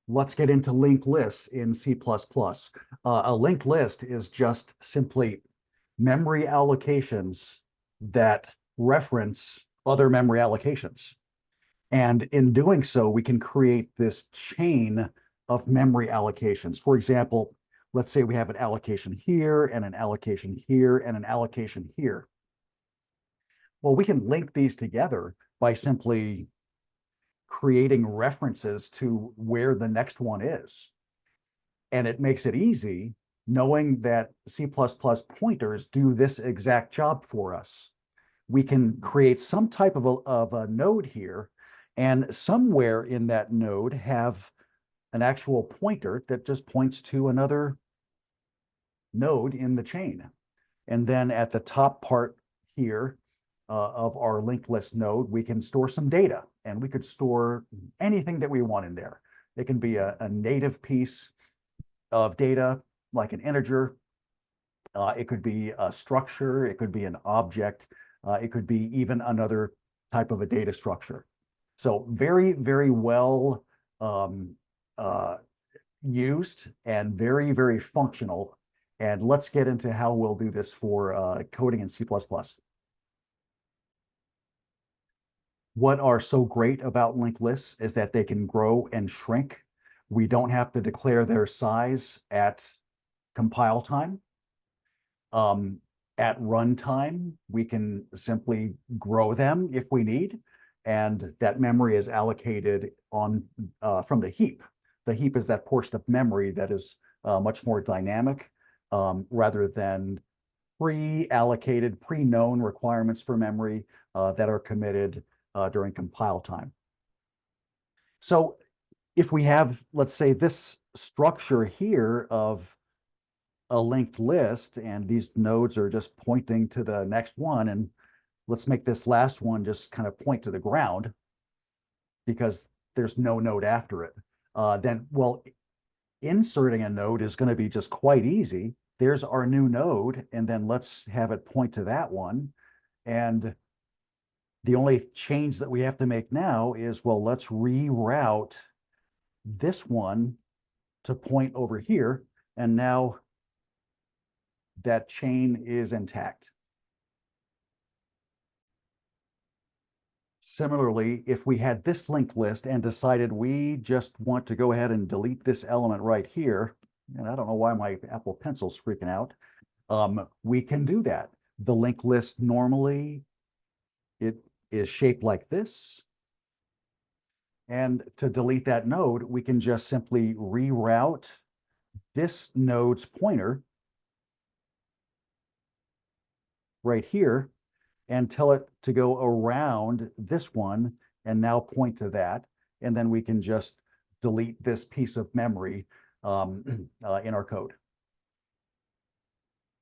Let's get into linked lists in C++. A linked list is just simply memory allocations that reference other memory allocations. And in doing so, we can create this chain of memory allocations. For example, let's say we have an allocation here and an allocation here and an allocation here. Well, we can link these together by simply creating references to where the next one is. And it makes it easy knowing that C++ pointers do this exact job for us. We can create some type of a node here, and somewhere in that node have an actual pointer that just points to another node in the chain. And then at the top part here of our linked list node, we can store some data, and we could store anything that we want in there. It can be a native piece of data, like an integer. It could be a structure. It could be an object. It could be even another type of a data structure. So very, very well used and very, very functional. And let's get into how we'll do this for coding in C++. What are so great about linked lists is that they can grow and shrink. We don't have to declare their size at compile time. At runtime, we can simply grow them if we need, and that memory is allocated on from the heap. The heap is that portion of memory that is much more dynamic rather than pre-allocated, pre-known requirements for memory that are committed during compile time. So if we have, let's say, this structure here of a linked list, and these nodes are just pointing to the next one, and let's make this last one just kind of point to the ground because there's no node after it. Then, well, inserting a node is going to be just quite easy. There's our new node, and then let's have it point to that one. And the only change that we have to make now is, well, let's reroute this one to point over here. And now that chain is intact. Similarly, if we had this linked list and decided we just want to go ahead and delete this element right here, and I don't know why my Apple Pencil's freaking out, we can do that. The linked list normally, it is shaped like this. And to delete that node, we can just simply reroute this node's pointer right here and tell it to go around this one and now point to that. And then we can just delete this piece of memory in our code.